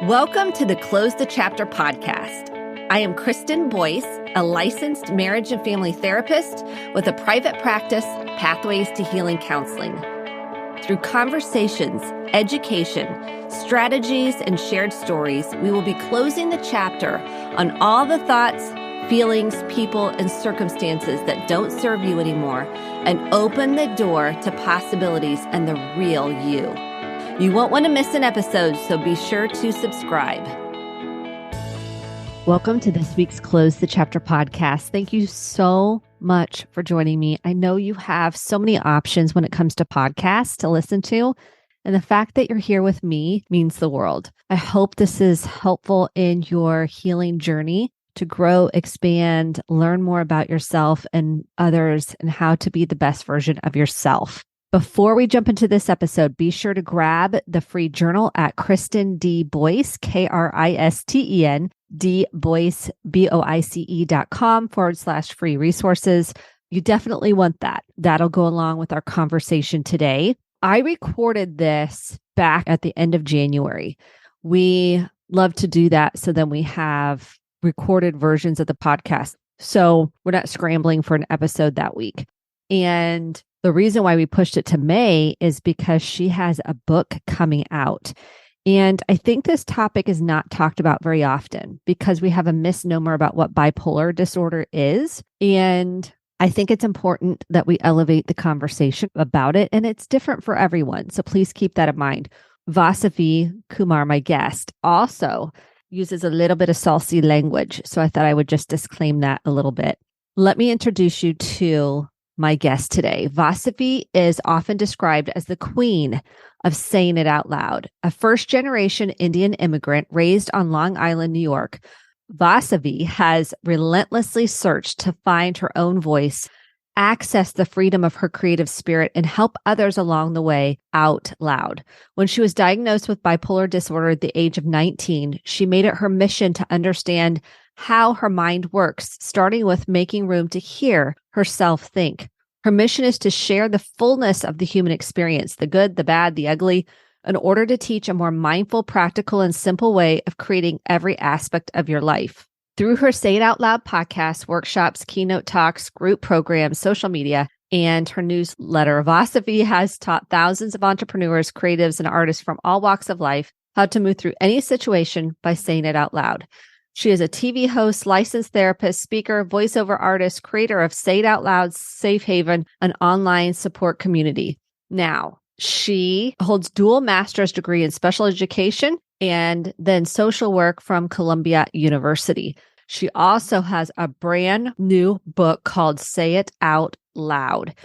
Welcome to the Close the Chapter podcast. I am Kristen Boyce, a licensed marriage and family therapist with a private practice, Pathways to Healing Counseling. Through conversations, education, strategies, and shared stories, we will be closing the chapter on all the thoughts, feelings, people, and circumstances that don't serve you anymore and open the door to possibilities and the real you. You won't want to miss an episode, so be sure to subscribe. Welcome to this week's Close the Chapter podcast. Thank you so much for joining me. I know you have so many options when it comes to podcasts to listen to, and the fact that you're here with me means the world. I hope this is helpful in your healing journey to grow, expand, learn more about yourself and others, and how to be the best version of yourself. Before we jump into this episode, be sure to grab the free journal at Kristen D. Boyce, Kristen D. Boyce, BOICE.com/free resources. You definitely want that. That'll go along with our conversation today. I recorded this back at the end of January. We love to do that so then we have recorded versions of the podcast. So we're not scrambling for an episode that week. And the reason why we pushed it to May is because she has a book coming out. And I think this topic is not talked about very often because we have a misnomer about what bipolar disorder is. And I think it's important that we elevate the conversation about it. And it's different for everyone. So please keep that in mind. Vasavi Kumar, my guest, also uses a little bit of saucy language. So I thought I would just disclaim that a little bit. Let me introduce you to my guest today. Vasavi is often described as the queen of saying it out loud. A first-generation Indian immigrant raised on Long Island, New York, Vasavi has relentlessly searched to find her own voice, access the freedom of her creative spirit, and help others along the way out loud. When she was diagnosed with bipolar disorder at the age of 19, she made it her mission to understand how her mind works, starting with making room to hear herself think. Her mission is to share the fullness of the human experience, the good, the bad, the ugly, in order to teach a more mindful, practical, and simple way of creating every aspect of your life. Through her Say It Out Loud podcast, workshops, keynote talks, group programs, social media, and her newsletter, Vasavi has taught thousands of entrepreneurs, creatives, and artists from all walks of life how to move through any situation by saying it out loud. She is a TV host, licensed therapist, speaker, voiceover artist, creator of Say It Out Loud, Safe Haven, an online support community. Now, she holds dual master's degree in special education and then social work from Columbia University. She also has a brand new book called Say It Out Loud.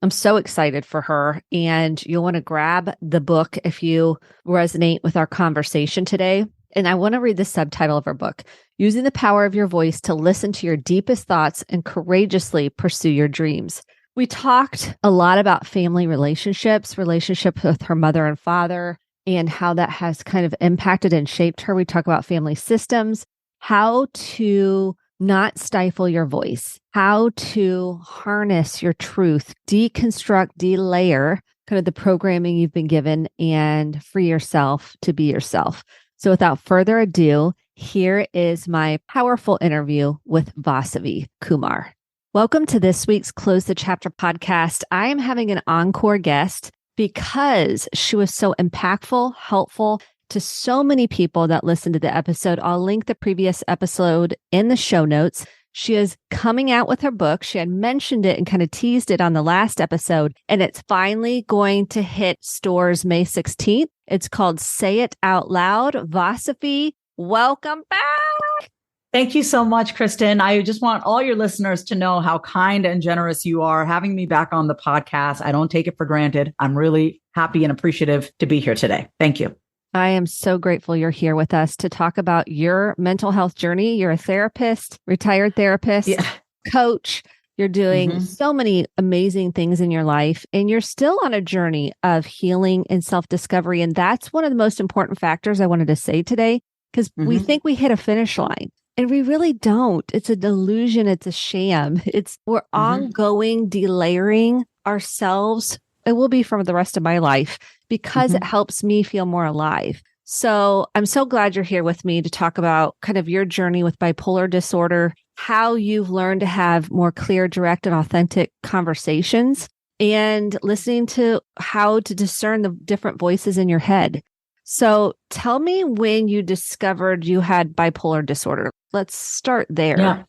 I'm so excited for her, and you'll want to grab the book if you resonate with our conversation today. And I want to read the subtitle of her book, Using the Power of Your Voice to Listen to Your Deepest Thoughts and Courageously Pursue Your Dreams. We talked a lot about family relationships with her mother and father, and how that has kind of impacted and shaped her. We talk about family systems, how to not stifle your voice, how to harness your truth, deconstruct, delayer kind of the programming you've been given, and free yourself to be yourself. So without further ado, here is my powerful interview with Vasavi Kumar. Welcome to this week's Close the Chapter podcast. I am having an encore guest because she was so impactful, helpful to so many people that listened to the episode. I'll link the previous episode in the show notes. She is coming out with her book. She had mentioned it and kind of teased it on the last episode, and it's finally going to hit stores May 16th. It's called Say It Out Loud. Vasavi, welcome back. Thank you so much, Kristen. I just want all your listeners to know how kind and generous you are having me back on the podcast. I don't take it for granted. I'm really happy and appreciative to be here today. Thank you. I am so grateful you're here with us to talk about your mental health journey. You're a therapist, retired therapist, coach. You're doing so many amazing things in your life, and you're still on a journey of healing and self-discovery. And that's one of the most important factors I wanted to say today, because we think we hit a finish line and we really don't. It's a delusion. It's a sham. We're ongoing delayering ourselves. It will be for the rest of my life because it helps me feel more alive. So I'm so glad you're here with me to talk about kind of your journey with bipolar disorder, how you've learned to have more clear, direct, and authentic conversations, and listening to how to discern the different voices in your head. So tell me when you discovered you had bipolar disorder. Let's start there. Yeah.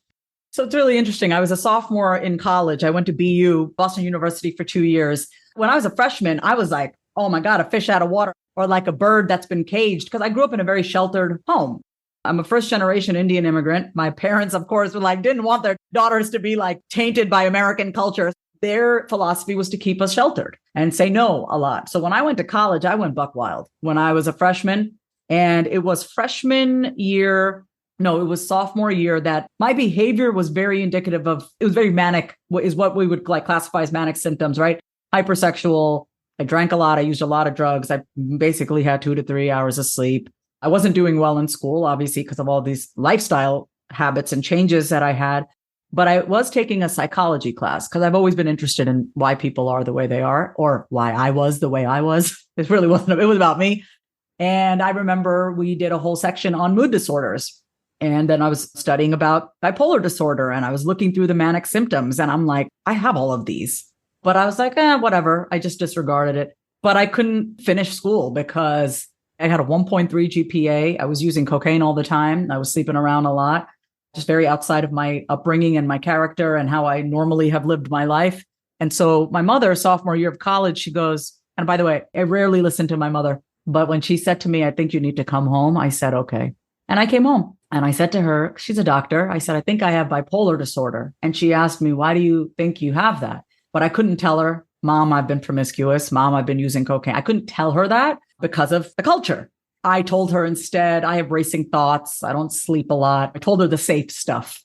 So it's really interesting. I was a sophomore in college. I went to BU, Boston University, for 2 years. When I was a freshman, I was like, oh my God, a fish out of water, or like a bird that's been caged, because I grew up in a very sheltered home. I'm a first generation Indian immigrant. My parents, of course, were like, didn't want their daughters to be like tainted by American culture. Their philosophy was to keep us sheltered and say no a lot. So when I went to college, I went buck wild when I was a freshman. And it was freshman year. No, it was sophomore year that my behavior was very indicative of, it was very manic, is what we would like classify as manic symptoms, right? Hypersexual. I drank a lot. I used a lot of drugs. I basically had 2 to 3 hours of sleep. I wasn't doing well in school, obviously, because of all these lifestyle habits and changes that I had. But I was taking a psychology class because I've always been interested in why people are the way they are, or why I was the way I was. It really wasn't, it was about me. And I remember we did a whole section on mood disorders. And then I was studying about bipolar disorder, and I was looking through the manic symptoms, and I'm like, I have all of these. But I was like, whatever. I just disregarded it. But I couldn't finish school because I had a 1.3 GPA. I was using cocaine all the time. I was sleeping around a lot, just very outside of my upbringing and my character and how I normally have lived my life. And so my mother, sophomore year of college, she goes, and by the way, I rarely listen to my mother, but when she said to me, I think you need to come home, I said, okay. And I came home and I said to her, she's a doctor. I said, I think I have bipolar disorder. And she asked me, why do you think you have that? But I couldn't tell her, Mom, I've been promiscuous. Mom, I've been using cocaine. I couldn't tell her that because of the culture. I told her instead, I have racing thoughts. I don't sleep a lot. I told her the safe stuff.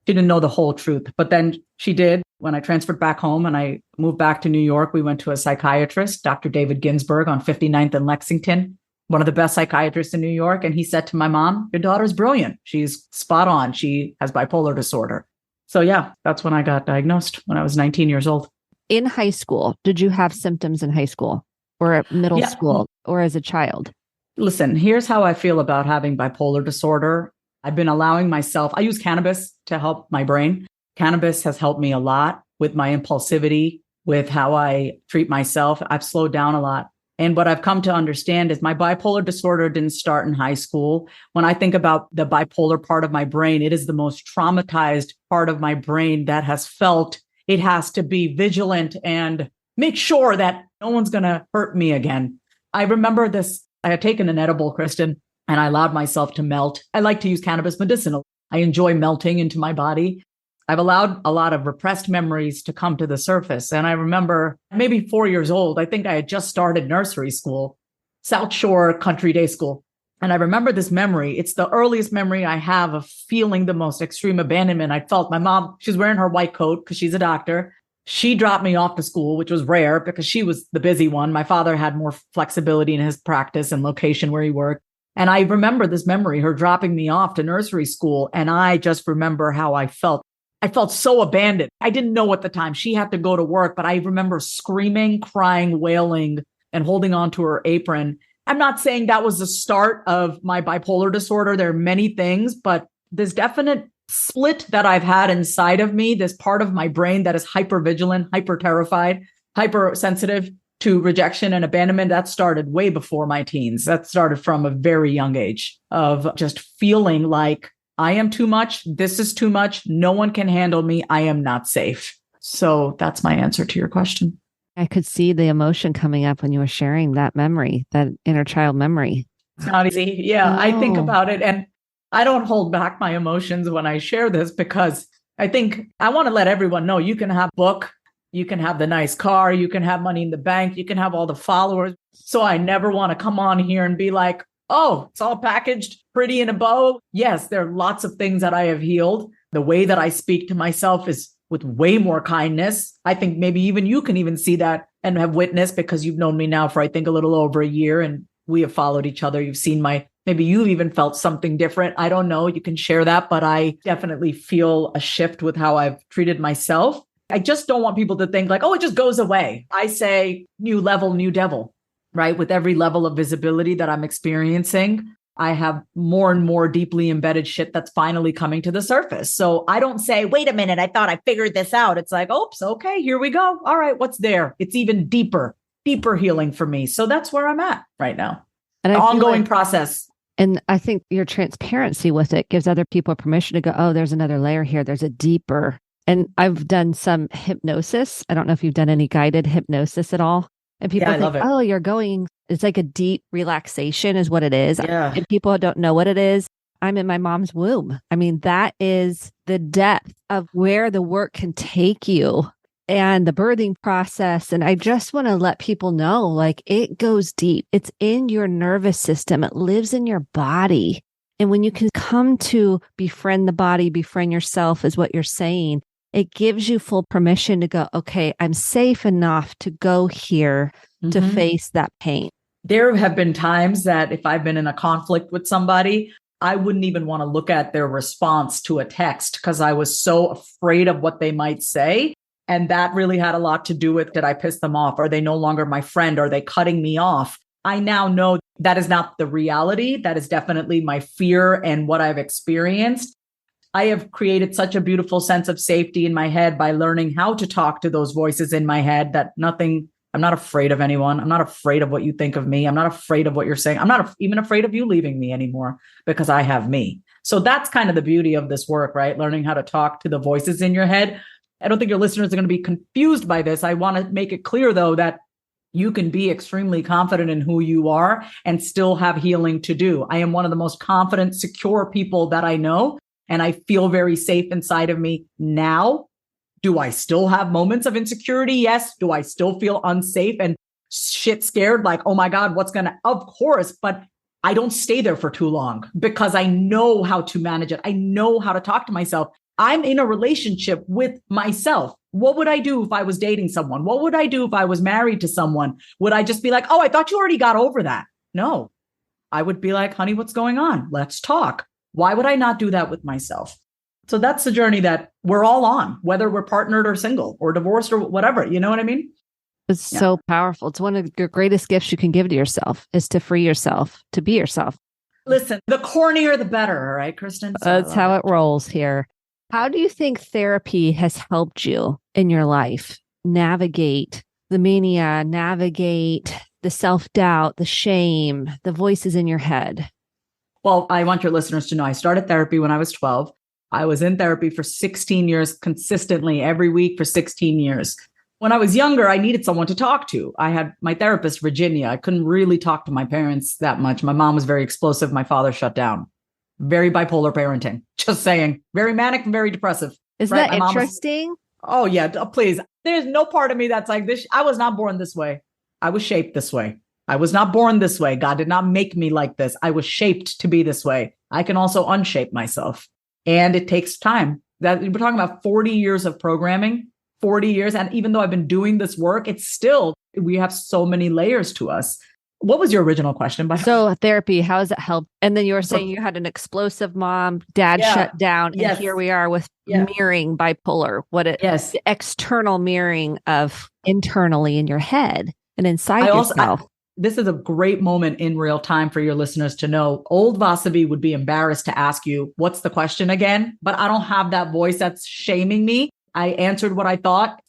She didn't know the whole truth. But then she did. When I transferred back home and I moved back to New York, we went to a psychiatrist, Dr. David Ginsburg on 59th and Lexington, one of the best psychiatrists in New York. And he said to my mom, your daughter's brilliant. She's spot on. She has bipolar disorder. So yeah, that's when I got diagnosed when I was 19 years old. In high school, did you have symptoms in high school or at middle school or as a child? Listen, here's how I feel about having bipolar disorder. I've been allowing myself, I use cannabis to help my brain. Cannabis has helped me a lot with my impulsivity, with how I treat myself. I've slowed down a lot. And what I've come to understand is my bipolar disorder didn't start in high school. When I think about the bipolar part of my brain, it is the most traumatized part of my brain that has felt it has to be vigilant and make sure that no one's going to hurt me again. I remember this. I had taken an edible, Kristen, and I allowed myself to melt. I like to use cannabis medicinal. I enjoy melting into my body. I've allowed a lot of repressed memories to come to the surface. And I remember maybe 4 years old, I think I had just started nursery school, South Shore Country Day School. And I remember this memory. It's the earliest memory I have of feeling the most extreme abandonment. I felt my mom, she's wearing her white coat because she's a doctor. She dropped me off to school, which was rare because she was the busy one. My father had more flexibility in his practice and location where he worked. And I remember this memory, her dropping me off to nursery school. And I just remember how I felt. I felt so abandoned. I didn't know at the time. She had to go to work, but I remember screaming, crying, wailing, and holding on to her apron. I'm not saying that was the start of my bipolar disorder. There are many things, but this definite split that I've had inside of me, this part of my brain that is hyper vigilant, hyper terrified, hypersensitive to rejection and abandonment, that started way before my teens. That started from a very young age of just feeling like I am too much. This is too much. No one can handle me. I am not safe. So that's my answer to your question. I could see the emotion coming up when you were sharing that memory, that inner child memory. It's not easy. Yeah, Oh. I think about it and I don't hold back my emotions when I share this because I think I want to let everyone know you can have a book, you can have the nice car, you can have money in the bank, you can have all the followers. So I never want to come on here and be like, oh, it's all packaged pretty in a bow. Yes, there are lots of things that I have healed. The way that I speak to myself is with way more kindness. I think maybe even you can even see that and have witnessed because you've known me now for, I think, a little over a year and we have followed each other. You've seen maybe you've even felt something different. I don't know. You can share that, but I definitely feel a shift with how I've treated myself. I just don't want people to think like, oh, it just goes away. I say new level, new devil. right? With every level of visibility that I'm experiencing, I have more and more deeply embedded shit that's finally coming to the surface. So I don't say, wait a minute, I thought I figured this out. It's like, oops, okay, here we go. All right, what's there? It's even deeper healing for me. So that's where I'm at right now. And An ongoing process. And I think your transparency with it gives other people permission to go, oh, there's another layer here. There's a deeper. And I've done some hypnosis. I don't know if you've done any guided hypnosis at all. And people think, oh, you're going, it's like a deep relaxation is what it is. Yeah. And people don't know what it is. I'm in my mom's womb. I mean, that is the depth of where the work can take you and the birthing process. And I just want to let people know, like, it goes deep. It's in your nervous system. It lives in your body. And when you can come to befriend the body, befriend yourself is what you're saying, it gives you full permission to go, okay, I'm safe enough to go here to face that pain. There have been times that if I've been in a conflict with somebody, I wouldn't even want to look at their response to a text because I was so afraid of what they might say. And that really had a lot to do with, did I piss them off? Are they no longer my friend? Are they cutting me off? I now know that is not the reality. That is definitely my fear and what I've experienced. I have created such a beautiful sense of safety in my head by learning how to talk to those voices in my head that I'm not afraid of anyone. I'm not afraid of what you think of me. I'm not afraid of what you're saying. I'm not even afraid of you leaving me anymore because I have me. So that's kind of the beauty of this work, right? Learning how to talk to the voices in your head. I don't think your listeners are going to be confused by this. I want to make it clear, though, that you can be extremely confident in who you are and still have healing to do. I am one of the most confident, secure people that I know. And I feel very safe inside of me now. Do I still have moments of insecurity? Yes. Do I still feel unsafe and shit scared? Like, oh my God, of course, but I don't stay there for too long because I know how to manage it. I know how to talk to myself. I'm in a relationship with myself. What would I do if I was dating someone? What would I do if I was married to someone? Would I just be like, oh, I thought you already got over that? No, I would be like, honey, what's going on? Let's talk. Why would I not do that with myself? So that's the journey that we're all on, whether we're partnered or single or divorced or whatever. You know what I mean? It's so powerful. It's one of your greatest gifts you can give to yourself is to free yourself, to be yourself. Listen, the cornier, the better. All right, Kristen? So that's how it rolls here. How do you think therapy has helped you in your life navigate the mania, navigate the self-doubt, the shame, the voices in your head? Well, I want your listeners to know I started therapy when I was 12. I was in therapy for 16 years consistently every week for 16 years. When I was younger, I needed someone to talk to. I had my therapist, Virginia. I couldn't really talk to my parents that much. My mom was very explosive. My father shut down. Very bipolar parenting. Just saying. Very manic and very depressive. Isn't that interesting? Oh, yeah. Please. There's no part of me that's like this. I was not born this way. I was shaped this way. I was not born this way. God did not make me like this. I was shaped to be this way. I can also unshape myself. And it takes time. That we're talking about 40 years of programming, 40 years. And even though I've been doing this work, it's still, we have so many layers to us. What was your original question? So therapy, how has it helped? And then you were saying you had an explosive mom, dad shut down. Yes. And here we are with mirroring bipolar. The external mirroring of internally in your head and inside yourself. This is a great moment in real time for your listeners to know. Old Vasavi would be embarrassed to ask you, what's the question again? But I don't have that voice that's shaming me. I answered what I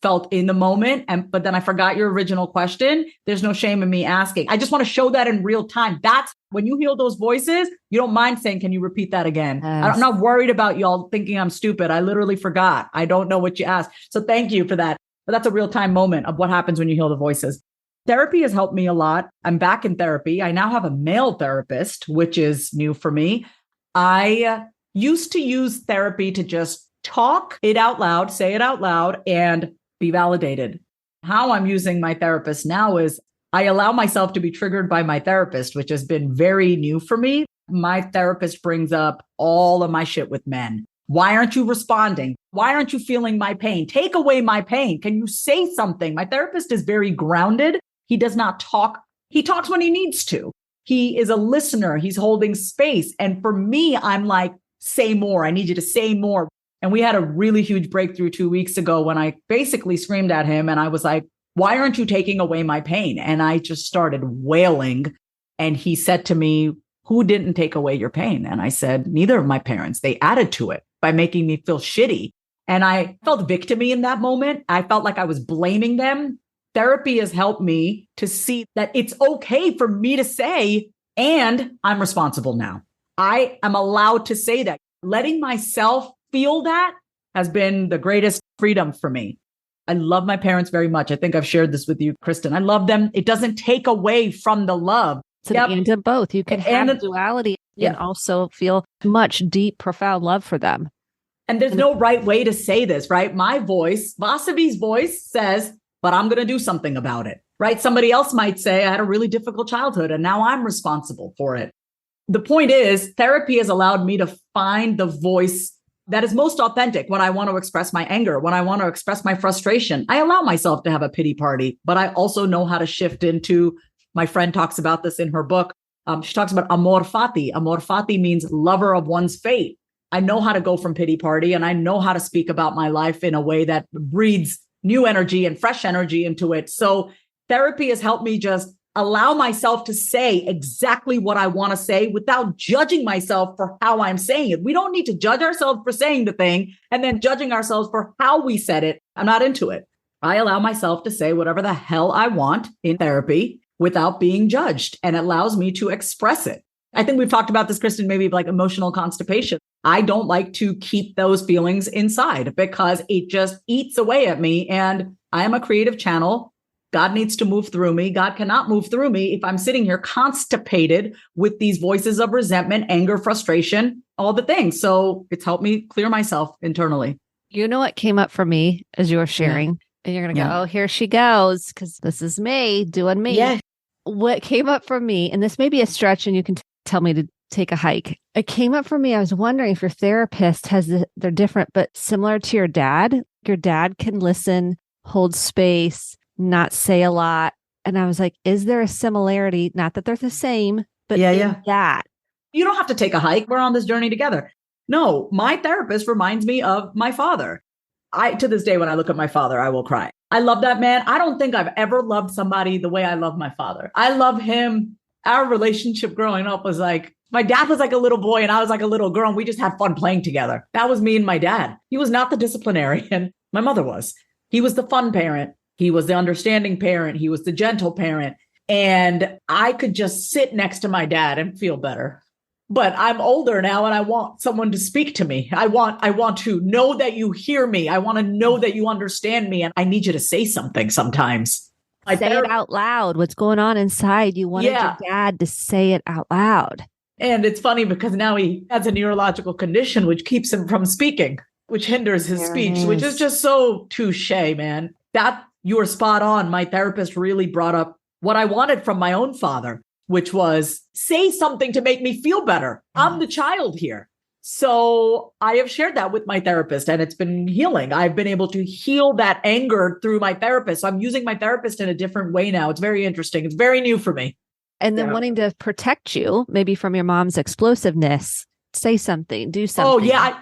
felt in the moment. But then I forgot your original question. There's no shame in me asking. I just want to show that in real time. That's when you heal those voices, you don't mind saying, can you repeat that again? Yes. I'm not worried about y'all thinking I'm stupid. I literally forgot. I don't know what you asked. So thank you for that. But that's a real time moment of what happens when you heal the voices. Therapy has helped me a lot. I'm back in therapy. I now have a male therapist, which is new for me. I used to use therapy to just talk it out loud, say it out loud, and be validated. How I'm using my therapist now is I allow myself to be triggered by my therapist, which has been very new for me. My therapist brings up all of my shit with men. Why aren't you responding? Why aren't you feeling my pain? Take away my pain. Can you say something? My therapist is very grounded. He does not talk. He talks when he needs to. He is a listener. He's holding space. And for me, I'm like, say more. I need you to say more. And we had a really huge breakthrough 2 weeks ago when I basically screamed at him and I was like, Why aren't you taking away my pain? And I just started wailing. And he said to me, who didn't take away your pain? And I said, neither of my parents. They added to it by making me feel shitty. And I felt victim-y in that moment. I felt like I was blaming them. Therapy has helped me to see that it's okay for me to say, and I'm responsible now. I am allowed to say that. Letting myself feel that has been the greatest freedom for me. I love my parents very much. I think I've shared this with you, Kristen. I love them. It doesn't take away from the love. It's an and of both. You can have a duality and also feel much deep, profound love for them. And there's no right way to say this, right? My voice, Vasavi's voice says, but I'm going to do something about it, right? Somebody else might say, I had a really difficult childhood and now I'm responsible for it. The point is, therapy has allowed me to find the voice that is most authentic when I want to express my anger, when I want to express my frustration. I allow myself to have a pity party, but I also know how to shift into, my friend talks about this in her book. She talks about amor fati. Amor fati means lover of one's fate. I know how to go from pity party and I know how to speak about my life in a way that breathes new energy and fresh energy into it. So therapy has helped me just allow myself to say exactly what I want to say without judging myself for how I'm saying it. We don't need to judge ourselves for saying the thing and then judging ourselves for how we said it. I'm not into it. I allow myself to say whatever the hell I want in therapy without being judged, and it allows me to express it. I think we've talked about this, Kristen, maybe like emotional constipation. I don't like to keep those feelings inside because it just eats away at me. And I am a creative channel. God needs to move through me. God cannot move through me if I'm sitting here constipated with these voices of resentment, anger, frustration, all the things. So it's helped me clear myself internally. You know what came up for me as you were sharing? Yeah. And you're going to go, oh, here she goes, because this is me doing me. Yeah. What came up for me, and this may be a stretch and you can tell me to take a hike. It came up for me. I was wondering if your therapist they're different, but similar to your dad. Your dad can listen, hold space, not say a lot. And I was like, is there a similarity? Not that they're the same, but that. You don't have to take a hike. We're on this journey together. No, my therapist reminds me of my father. To this day, when I look at my father, I will cry. I love that man. I don't think I've ever loved somebody the way I love my father. I love him. Our relationship growing up was like, my dad was like a little boy and I was like a little girl, and we just had fun playing together. That was me and my dad. He was not the disciplinarian. My mother was. He was the fun parent. He was the understanding parent. He was the gentle parent. And I could just sit next to my dad and feel better. But I'm older now and I want someone to speak to me. I want to know that you hear me. I want to know that you understand me. And I need you to say something sometimes. Say it out loud. What's going on inside? You wanted your dad to say it out loud. And it's funny because now he has a neurological condition which keeps him from speaking, which hinders his speech, which is just so touche, man. That you were spot on. My therapist really brought up what I wanted from my own father, which was say something to make me feel better. I'm the child here. So I have shared that with my therapist and it's been healing. I've been able to heal that anger through my therapist. So I'm using my therapist in a different way now. It's very interesting. It's very new for me. And then wanting to protect you, maybe from your mom's explosiveness, say something, do something. Oh, yeah.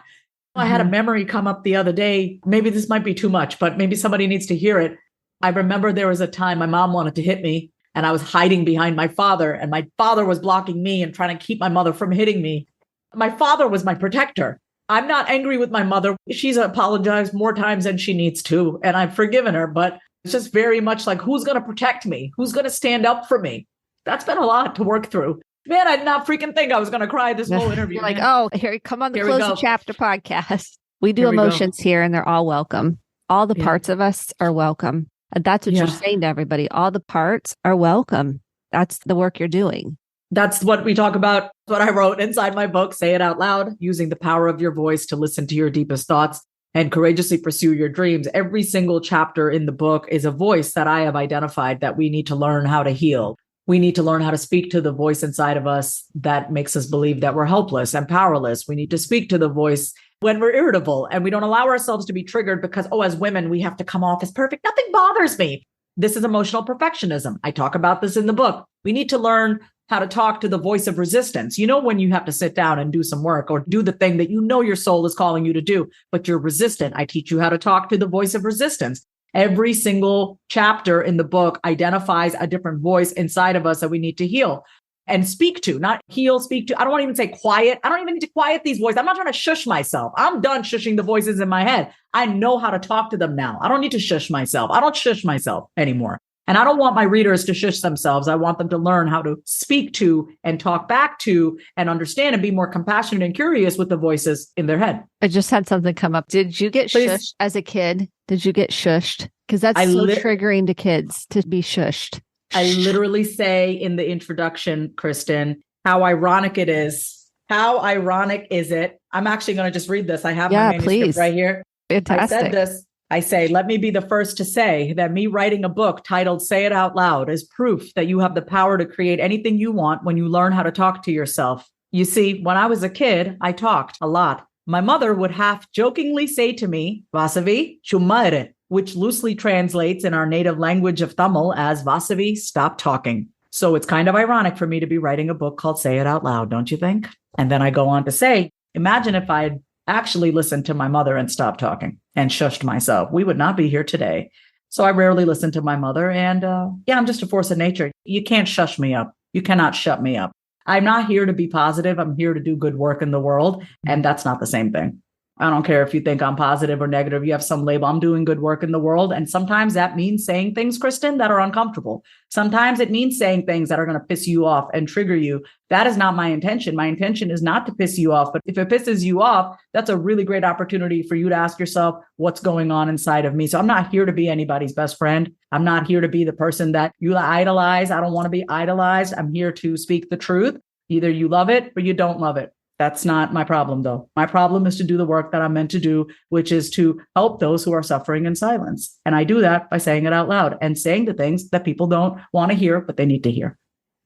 I had a memory come up the other day. Maybe this might be too much, but maybe somebody needs to hear it. I remember there was a time my mom wanted to hit me and I was hiding behind my father and my father was blocking me and trying to keep my mother from hitting me. My father was my protector. I'm not angry with my mother. She's apologized more times than she needs to, and I've forgiven her, but it's just very much like, who's going to protect me? Who's going to stand up for me? That's been a lot to work through. Man, I did not freaking think I was going to cry this whole interview. You're like, oh, here, come on the Close the Chapter podcast. We do emotions here and they're all welcome. All the parts of us are welcome. And that's what you're saying to everybody. All the parts are welcome. That's the work you're doing. That's what we talk about. What I wrote inside my book, Say It Out Loud, using the power of your voice to listen to your deepest thoughts and courageously pursue your dreams. Every single chapter in the book is a voice that I have identified that we need to learn how to heal. We need to learn how to speak to the voice inside of us that makes us believe that we're helpless and powerless. We need to speak to the voice when we're irritable and we don't allow ourselves to be triggered because, as women, we have to come off as perfect. Nothing bothers me. This is emotional perfectionism. I talk about this in the book. We need to learn how to talk to the voice of resistance. You know, when you have to sit down and do some work or do the thing that you know your soul is calling you to do, but you're resistant. I teach you how to talk to the voice of resistance. Every single chapter in the book identifies a different voice inside of us that we need to heal and speak to, not heal, speak to. I don't want to even say quiet. I don't even need to quiet these voices. I'm not trying to shush myself. I'm done shushing the voices in my head. I know how to talk to them now. I don't need to shush myself. I don't shush myself anymore. And I don't want my readers to shush themselves. I want them to learn how to speak to and talk back to and understand and be more compassionate and curious with the voices in their head. I just had something come up. Did you get shushed as a kid? Did you get shushed? Because that's triggering to kids to be shushed. I literally say in the introduction, Kristen, how ironic it is. How ironic is it? I'm actually going to just read this. I have my manuscript right here. Fantastic. I said this. I say, let me be the first to say that me writing a book titled Say It Out Loud is proof that you have the power to create anything you want when you learn how to talk to yourself. You see, when I was a kid, I talked a lot. My mother would half jokingly say to me, Vasavi Kumar, which loosely translates in our native language of Tamil as Vasavi, stop talking. So it's kind of ironic for me to be writing a book called Say It Out Loud, don't you think? And then I go on to say, imagine if I had actually listened to my mother and stopped talking and shushed myself. We would not be here today. So I rarely listen to my mother. And I'm just a force of nature. You can't shush me up. You cannot shut me up. I'm not here to be positive. I'm here to do good work in the world. And that's not the same thing. I don't care if you think I'm positive or negative. You have some label. I'm doing good work in the world. And sometimes that means saying things, Kristen, that are uncomfortable. Sometimes it means saying things that are going to piss you off and trigger you. That is not my intention. My intention is not to piss you off. But if it pisses you off, that's a really great opportunity for you to ask yourself, what's going on inside of me? So I'm not here to be anybody's best friend. I'm not here to be the person that you idolize. I don't want to be idolized. I'm here to speak the truth. Either you love it or you don't love it. That's not my problem, though. My problem is to do the work that I'm meant to do, which is to help those who are suffering in silence. And I do that by saying it out loud and saying the things that people don't want to hear, but they need to hear.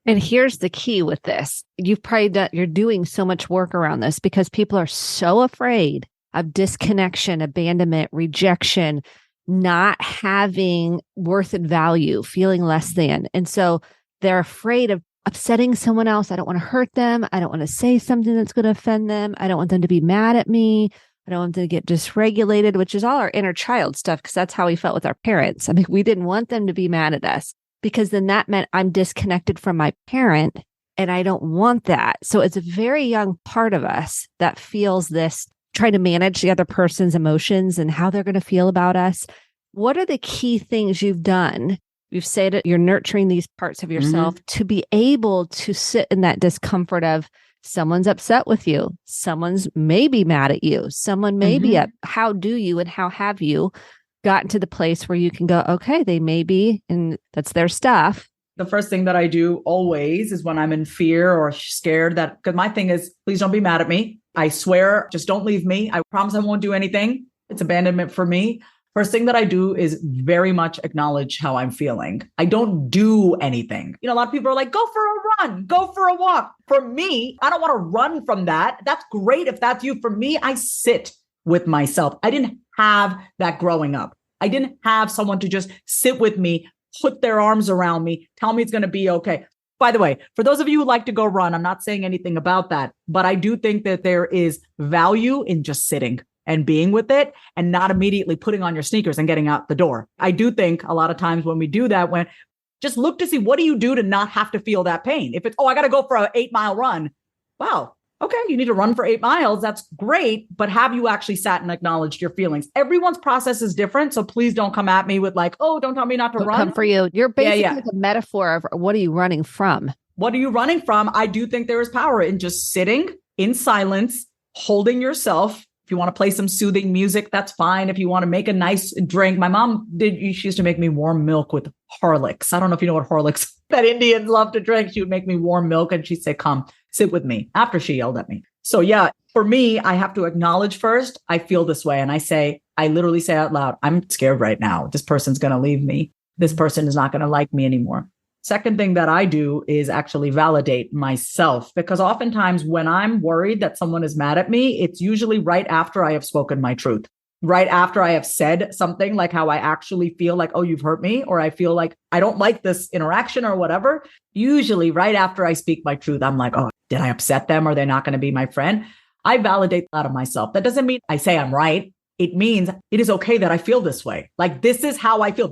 And here's the key with this. You're doing so much work around this because people are so afraid of disconnection, abandonment, rejection, not having worth and value, feeling less than. And so they're afraid of upsetting someone else. I don't want to hurt them. I don't want to say something that's going to offend them. I don't want them to be mad at me. I don't want them to get dysregulated, which is all our inner child stuff, because that's how we felt with our parents. I mean, we didn't want them to be mad at us because then that meant I'm disconnected from my parent and I don't want that. So it's a very young part of us that feels this, trying to manage the other person's emotions and how they're going to feel about us. What are the key things you've done? You've said it, you're nurturing these parts of yourself to be able to sit in that discomfort of someone's upset with you. Someone's maybe mad at you. Someone may be up. How do you and how have you gotten to the place where you can go, okay, they may be, and that's their stuff. The first thing that I do always is when I'm in fear or scared because my thing is, please don't be mad at me. I swear, just don't leave me. I promise I won't do anything. It's abandonment for me. First thing that I do is very much acknowledge how I'm feeling. I don't do anything. A lot of people are like, go for a run, go for a walk. For me, I don't want to run from that. That's great if that's you. For me, I sit with myself. I didn't have that growing up. I didn't have someone to just sit with me, put their arms around me, tell me it's going to be okay. By the way, for those of you who like to go run, I'm not saying anything about that, but I do think that there is value in just sitting and being with it and not immediately putting on your sneakers and getting out the door. I do think a lot of times when we do that, when just look to see what do you do to not have to feel that pain. If it's, I got to go for an 8-mile run. Wow. Okay. You need to run for 8 miles. That's great. But have you actually sat and acknowledged your feelings? Everyone's process is different. So please don't come at me with like, oh, don't tell me not to run. Come for you. You're basically the metaphor of what are you running from? What are you running from? I do think there is power in just sitting in silence, holding yourself. If you want to play some soothing music, that's fine. If you want to make a nice drink, my mom she used to make me warm milk with Horlicks. I don't know if you know what Horlicks that Indians love to drink. She would make me warm milk and she'd say, come sit with me after she yelled at me. So yeah, for me, I have to acknowledge first, I feel this way. And I literally say out loud, I'm scared right now. This person's going to leave me. This person is not going to like me anymore. Second thing that I do is actually validate myself, because oftentimes when I'm worried that someone is mad at me, it's usually right after I have spoken my truth, right after I have said something like how I actually feel like, oh, you've hurt me, or I feel like I don't like this interaction or whatever. Usually right after I speak my truth, I'm like, oh, did I upset them? Are they not going to be my friend? I validate that of myself. That doesn't mean I say I'm right. it means it is okay that I feel this way. Like, this is how I feel.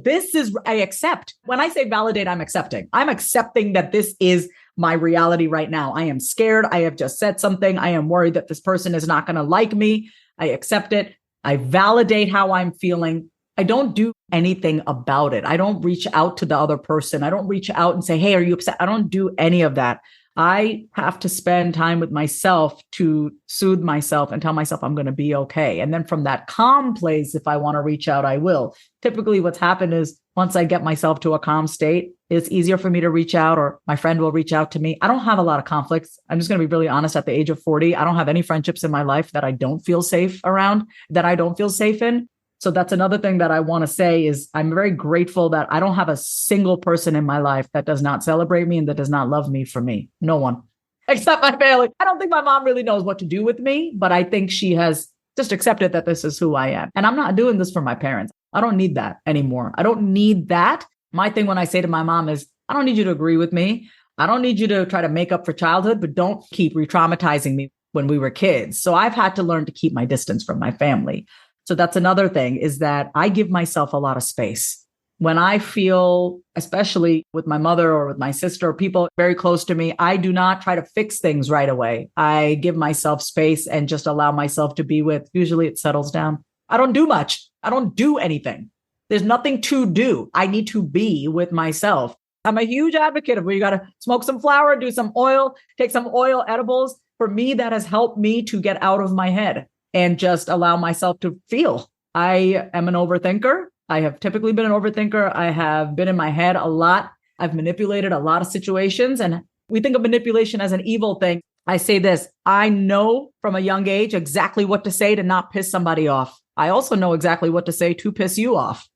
I accept. When I say validate, I'm accepting. I'm accepting that this is my reality right now. I am scared. I have just said something. I am worried that this person is not going to like me. I accept it. I validate how I'm feeling. I don't do anything about it. I don't reach out to the other person. I don't reach out and say, hey, are you upset? I don't do any of that. I have to spend time with myself to soothe myself and tell myself I'm going to be okay. And then from that calm place, if I want to reach out, I will. Typically what's happened is once I get myself to a calm state, it's easier for me to reach out, or my friend will reach out to me. I don't have a lot of conflicts. I'm just going to be really honest. At the age of 40, I don't have any friendships in my life that I don't feel safe around, that I don't feel safe in. So that's another thing that I want to say is I'm very grateful that I don't have a single person in my life that does not celebrate me and that does not love me for me. No one, except my family. I don't think my mom really knows what to do with me, but I think she has just accepted that this is who I am. And I'm not doing this for my parents. I don't need that anymore. I don't need that. My thing when I say to my mom is, I don't need you to agree with me. I don't need you to try to make up for childhood, but don't keep re-traumatizing me when we were kids. So I've had to learn to keep my distance from my family. So that's another thing, is that I give myself a lot of space. When I feel, especially with my mother or with my sister or people very close to me, I do not try to fix things right away. I give myself space and just allow myself to be with. Usually it settles down. I don't do much. I don't do anything. There's nothing to do. I need to be with myself. I'm a huge advocate of where you got to smoke some flower, do some oil, take some oil edibles. For me, that has helped me to get out of my head and just allow myself to feel. I am an overthinker. I have typically been an overthinker. I have been in my head a lot. I've manipulated a lot of situations, and we think of manipulation as an evil thing. I say this, I know from a young age exactly what to say to not piss somebody off. I also know exactly what to say to piss you off,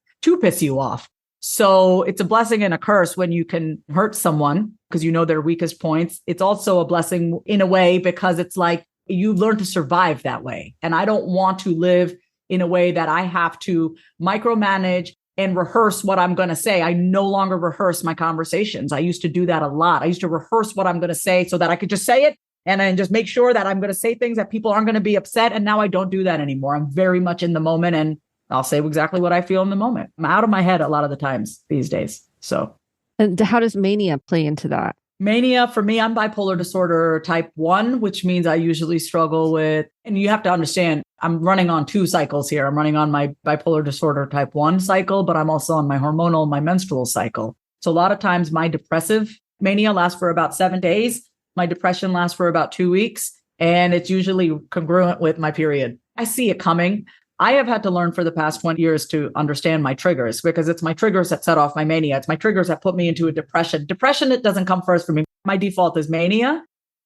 So it's a blessing and a curse when you can hurt someone because you know their weakest points. It's also a blessing in a way because it's like you learn to survive that way. And I don't want to live in a way that I have to micromanage and rehearse what I'm going to say. I no longer rehearse my conversations. I used to do that a lot. I used to rehearse what I'm going to say so that I could just say it and then just make sure that I'm going to say things that people aren't going to be upset. And now I don't do that anymore. I'm very much in the moment and I'll say exactly what I feel in the moment. I'm out of my head a lot of the times these days. So, and how does mania play into that? Mania, for me, I'm bipolar disorder type 1, which means I usually struggle with, and you have to understand, I'm running on 2 cycles here. I'm running on my bipolar disorder type 1 cycle, but I'm also on my hormonal, my menstrual cycle. So a lot of times my depressive mania lasts for about 7 days. My depression lasts for about 2 weeks, and it's usually congruent with my period. I see it coming. I have had to learn for the past 20 years to understand my triggers because it's my triggers that set off my mania. It's my triggers that put me into a depression. Depression, it doesn't come first for me. My default is mania.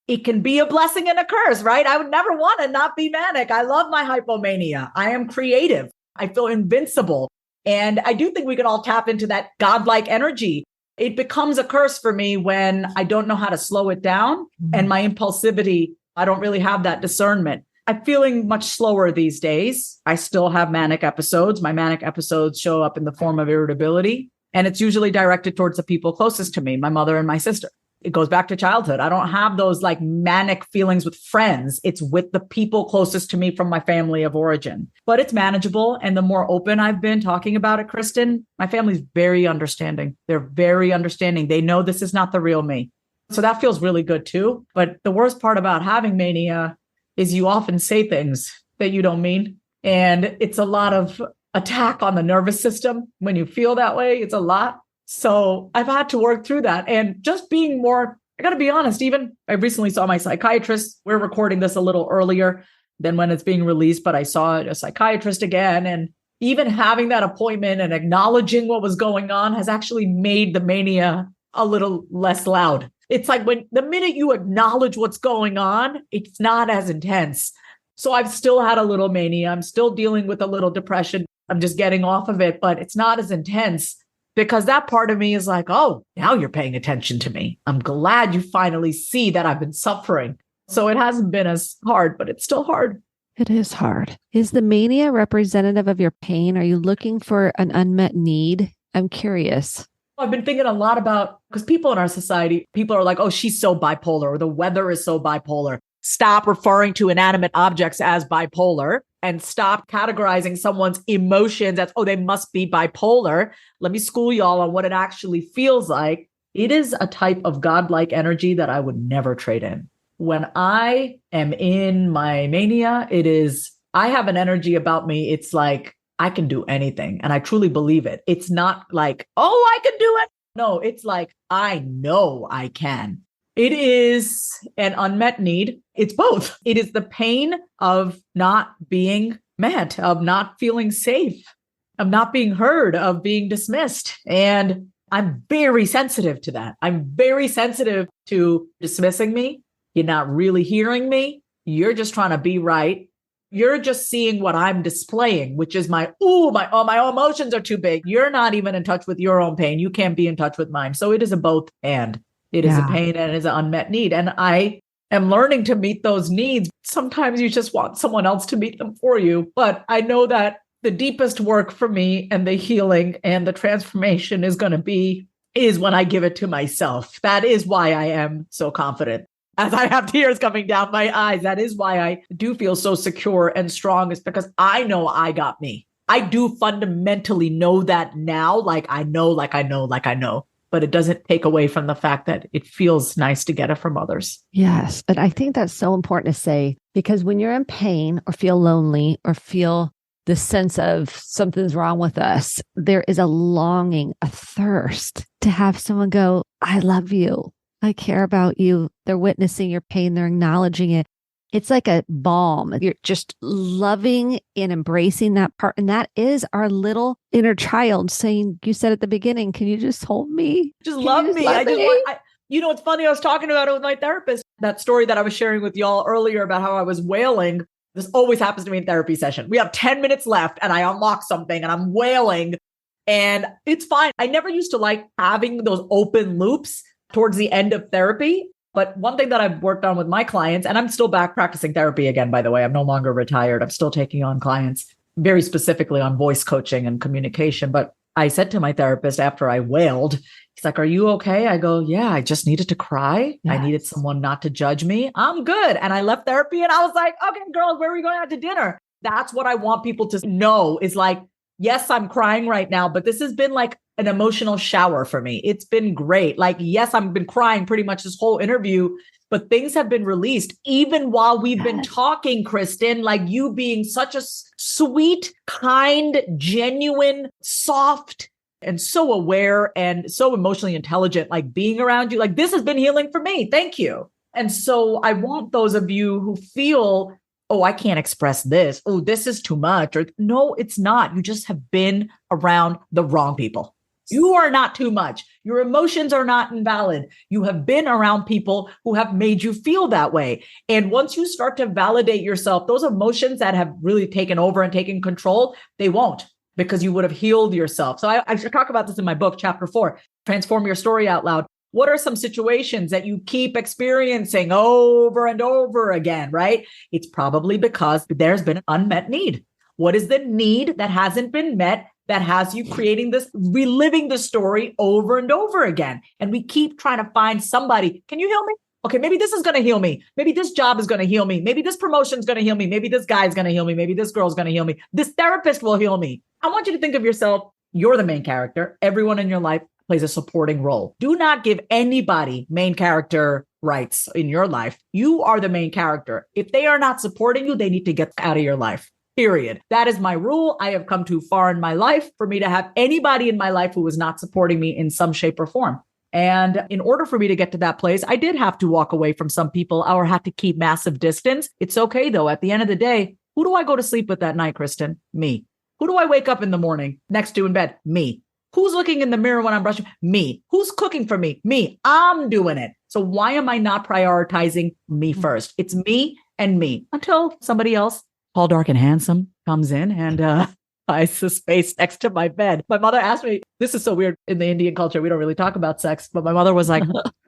It can be a blessing and a curse, right? I would never want to not be manic. I love my hypomania. I am creative. I feel invincible. And I do think we can all tap into that godlike energy. It becomes a curse for me when I don't know how to slow it down. And my impulsivity, I don't really have that discernment. I'm feeling much slower these days. I still have manic episodes. My manic episodes show up in the form of irritability, and it's usually directed towards the people closest to me, my mother and my sister. It goes back to childhood. I don't have those like manic feelings with friends. It's with the people closest to me from my family of origin, but it's manageable. And the more open I've been talking about it, Kristen, my family's very understanding. They're very understanding. They know this is not the real me. So that feels really good too. But the worst part about having mania is you often say things that you don't mean. And it's a lot of attack on the nervous system. When you feel that way, it's a lot. So I've had to work through that and just being more, I got to be honest, even I recently saw my psychiatrist. We're recording this a little earlier than when it's being released, but I saw a psychiatrist again. And even having that appointment and acknowledging what was going on has actually made the mania a little less loud. It's like when the minute you acknowledge what's going on, it's not as intense. So I've still had a little mania. I'm still dealing with a little depression. I'm just getting off of it, but it's not as intense because that part of me is like, oh, now you're paying attention to me. I'm glad you finally see that I've been suffering. So it hasn't been as hard, but it's still hard. It is hard. Is the mania representative of your pain? Are you looking for an unmet need? I'm curious. I've been thinking a lot about, because people in our society, people are like, oh, she's so bipolar, or the weather is so bipolar. Stop referring to inanimate objects as bipolar. and stop categorizing someone's emotions as, oh, they must be bipolar. Let me school y'all on what it actually feels like. It is a type of godlike energy that I would never trade in. When I am in my mania, I have an energy about me. It's like, I can do anything. And I truly believe it. It's not like, oh, I can do it. No, it's like, I know I can. It is an unmet need. It's both. It is the pain of not being met, of not feeling safe, of not being heard, of being dismissed. And I'm very sensitive to that. I'm very sensitive to dismissing me. You're not really hearing me. You're just trying to be right. You're just seeing what I'm displaying, which is my emotions are too big. You're not even in touch with your own pain. You can't be in touch with mine. So it is a both and. It is a pain and it is an unmet need. And I am learning to meet those needs. Sometimes you just want someone else to meet them for you. But I know that the deepest work for me and the healing and the transformation is when I give it to myself. That is why I am so confident. As I have tears coming down my eyes, that is why I do feel so secure and strong, is because I know I got me. I do fundamentally know that now, like I know. But it doesn't take away from the fact that it feels nice to get it from others. Yes. And I think that's so important to say, because when you're in pain or feel lonely or feel the sense of something's wrong with us, there is a longing, a thirst to have someone go, I love you. I care about you. They're witnessing your pain. They're acknowledging it. It's like a balm. You're just loving and embracing that part. And that is our little inner child saying, you said at the beginning, can you just hold me? Just love me. It's funny. I was talking about it with my therapist. That story that I was sharing with y'all earlier about how I was wailing. This always happens to me in therapy session. We have 10 minutes left and I unlock something and I'm wailing and it's fine. I never used to like having those open loops towards the end of therapy. But one thing that I've worked on with my clients, and I'm still back practicing therapy again, by the way, I'm no longer retired. I'm still taking on clients very specifically on voice coaching and communication. But I said to my therapist after I wailed, he's like, are you okay? I go, yeah, I just needed to cry. Yes. I needed someone not to judge me. I'm good. And I left therapy and I was like, okay, girls, where are we going out to dinner? That's what I want people to know is like, yes, I'm crying right now, but this has been like an emotional shower for me. It's been great. Like, yes, I've been crying pretty much this whole interview, but things have been released even while we've been talking, Kristen, like you being such a sweet, kind, genuine, soft, and so aware and so emotionally intelligent, like being around you, like this has been healing for me. Thank you. And so I want those of you who feel, oh, I can't express this. Oh, this is too much. Or no, it's not. You just have been around the wrong people. You are not too much. Your emotions are not invalid. You have been around people who have made you feel that way. And once you start to validate yourself, those emotions that have really taken over and taken control, they won't, because you would have healed yourself. So I talk about this in my book, chapter 4, Transform Your Story Out Loud. What are some situations that you keep experiencing over and over again, right? It's probably because there's been an unmet need. What is the need that hasn't been met that has you creating this, reliving the story over and over again? And we keep trying to find somebody. Can you heal me? Okay, maybe this is going to heal me. Maybe this job is going to heal me. Maybe this promotion is going to heal me. Maybe this guy is going to heal me. Maybe this girl is going to heal me. This therapist will heal me. I want you to think of yourself. You're the main character. Everyone in your life plays a supporting role. Do not give anybody main character rights in your life. You are the main character. If they are not supporting you, they need to get out of your life. Period. That is my rule. I have come too far in my life for me to have anybody in my life who was not supporting me in some shape or form. And in order for me to get to that place, I did have to walk away from some people or had to keep massive distance. It's okay, though. At the end of the day, who do I go to sleep with that night, Kristen? Me. Who do I wake up in the morning next to in bed? Me. Who's looking in the mirror when I'm brushing? Me. Who's cooking for me? Me. I'm doing it. So why am I not prioritizing me first? It's me and me until somebody else, tall, dark, and handsome, comes in and buys the space next to my bed. My mother asked me, this is so weird in the Indian culture. We don't really talk about sex, but my mother was like,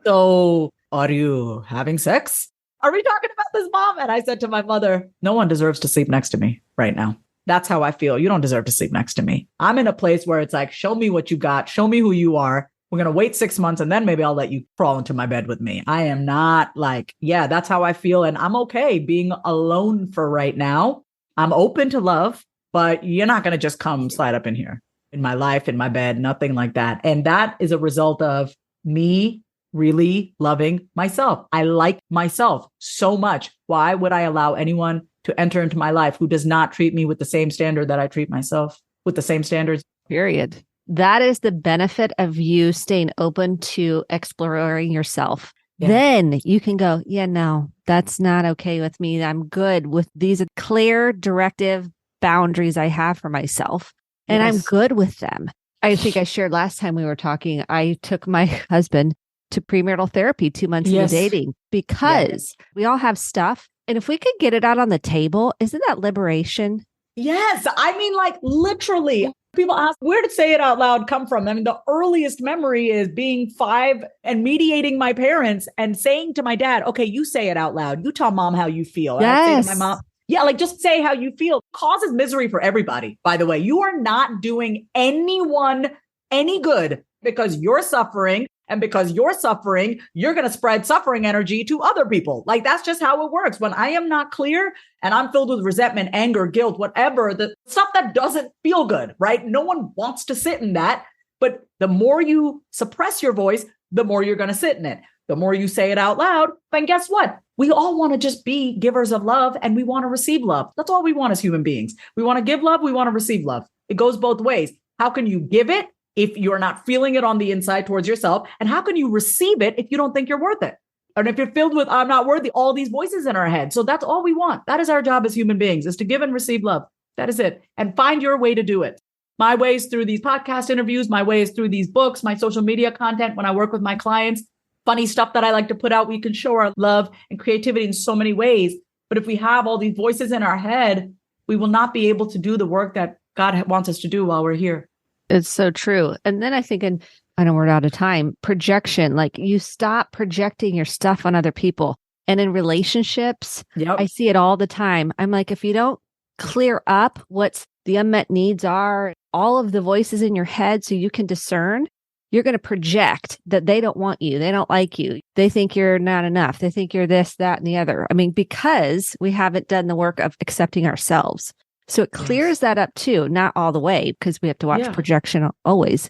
so are you having sex? Are we talking about this, Mom? And I said to my mother, no one deserves to sleep next to me right now. That's how I feel. You don't deserve to sleep next to me. I'm in a place where it's like, show me what you got. Show me who you are. We're going to wait 6 months and then maybe I'll let you crawl into my bed with me. I am not like, yeah, that's how I feel. And I'm okay being alone for right now. I'm open to love, but you're not going to just come slide up in here in my life, in my bed, nothing like that. And that is a result of me really loving myself. I like myself so much. Why would I allow anyone to enter into my life who does not treat me with the same standard that I treat myself with the same standards? Period. That is the benefit of you staying open to exploring yourself. Yeah. Then you can go, yeah, no, that's not okay with me. I'm good with these clear directive boundaries I have for myself. And yes. I'm good with them. I think I shared last time we were talking, I took my husband to premarital therapy 2 months into dating because we all have stuff. And if we could get it out on the table, isn't that liberation? Yes. I mean, like literally, people ask, where did say it out loud come from? I mean, the earliest memory is being 5 and mediating my parents and saying to my dad, okay, you say it out loud. You tell mom how you feel. Yes. And I'd say to my mom, yeah, like just say how you feel. Causes misery for everybody. By the way, you are not doing anyone any good because you're suffering. And because you're suffering, you're going to spread suffering energy to other people. Like that's just how it works. When I am not clear and I'm filled with resentment, anger, guilt, whatever, the stuff that doesn't feel good, right? No one wants to sit in that. But the more you suppress your voice, the more you're going to sit in it. The more you say it out loud. And guess what? We all want to just be givers of love and we want to receive love. That's all we want as human beings. We want to give love. We want to receive love. It goes both ways. How can you give it if you're not feeling it on the inside towards yourself? And how can you receive it if you don't think you're worth it? And if you're filled with, I'm not worthy, all these voices in our head. So that's all we want. That is our job as human beings, is to give and receive love. That is it. And find your way to do it. My way is through these podcast interviews. My way is through these books, my social media content. When I work with my clients, funny stuff that I like to put out, we can show our love and creativity in so many ways. But if we have all these voices in our head, we will not be able to do the work that God wants us to do while we're here. It's so true. And then I think, and I know we're out of time, projection, like you stop projecting your stuff on other people. And in relationships, I see it all the time. I'm like, if you don't clear up what the unmet needs are, all of the voices in your head so you can discern, you're going to project that they don't want you. They don't like you. They think you're not enough. They think you're this, that, and the other. I mean, because we haven't done the work of accepting ourselves. So it clears that up too, not all the way, because we have to watch projection always.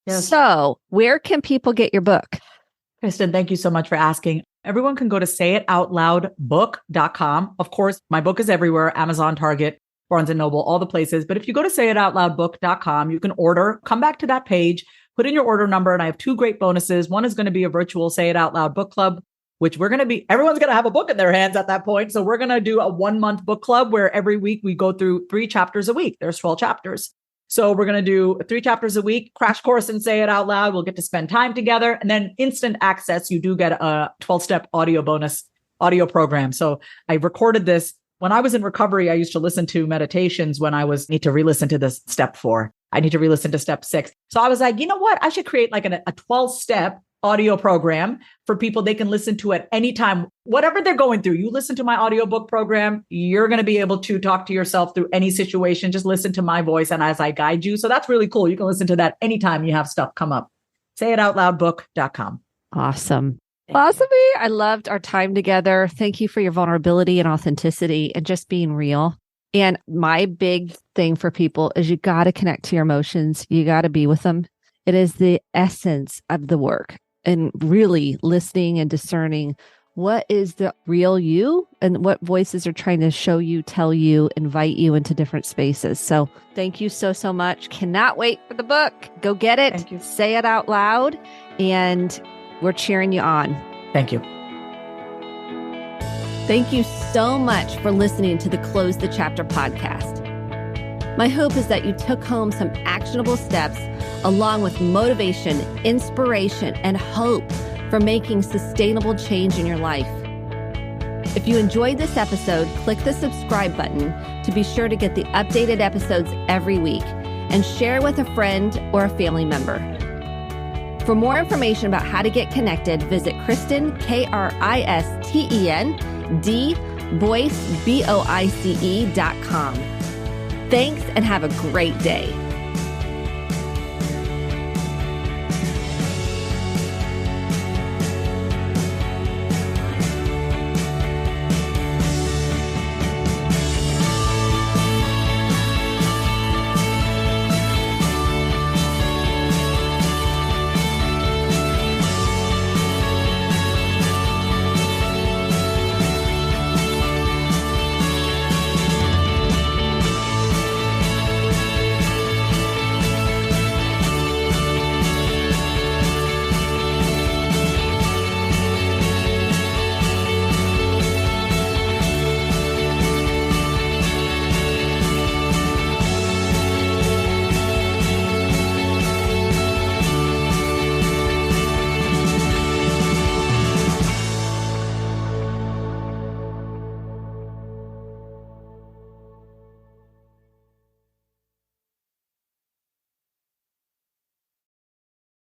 Yes. So where can people get your book? Kristen, thank you so much for asking. Everyone can go to sayitoutloudbook.com. Of course, my book is everywhere, Amazon, Target, Barnes & Noble, all the places. But if you go to sayitoutloudbook.com, you can order, come back to that page, put in your order number, and I have 2 great bonuses. One is going to be a virtual Say It Out Loud book club, which everyone's going to have a book in their hands at that point. So we're going to do a 1-month book club where every week we go through 3 chapters a week. There's 12 chapters. So we're going to do 3 chapters a week, crash course and Say It Out Loud. We'll get to spend time together. And then instant access, you do get a 12-step audio bonus audio program. So I recorded this. When I was in recovery, I used to listen to meditations when I need to re-listen to this step 4. I need to re-listen to step 6. So I was like, you know what? I should create like a 12-step audio program for people they can listen to at any time, whatever they're going through. You listen to my audiobook program, you're going to be able to talk to yourself through any situation. Just listen to my voice and as I guide you. So that's really cool. You can listen to that anytime you have stuff come up. Sayitoutloudbook.com. Awesome. Vasavi, I loved our time together. Thank you for your vulnerability and authenticity and just being real. And my big thing for people is you got to connect to your emotions. You got to be with them. It is the essence of the work. And really listening and discerning what is the real you and what voices are trying to show you, tell you, invite you into different spaces. So thank you so, so much. Cannot wait for the book. Go get it. Thank you. Say it out loud. And we're cheering you on. Thank you. Thank you so much for listening to the Close the Chapter podcast. My hope is that you took home some actionable steps along with motivation, inspiration, and hope for making sustainable change in your life. If you enjoyed this episode, click the subscribe button to be sure to get the updated episodes every week and share with a friend or a family member. For more information about how to get connected, visit Kristen, Kristen, Boyce, BOICE.com. Thanks and have a great day.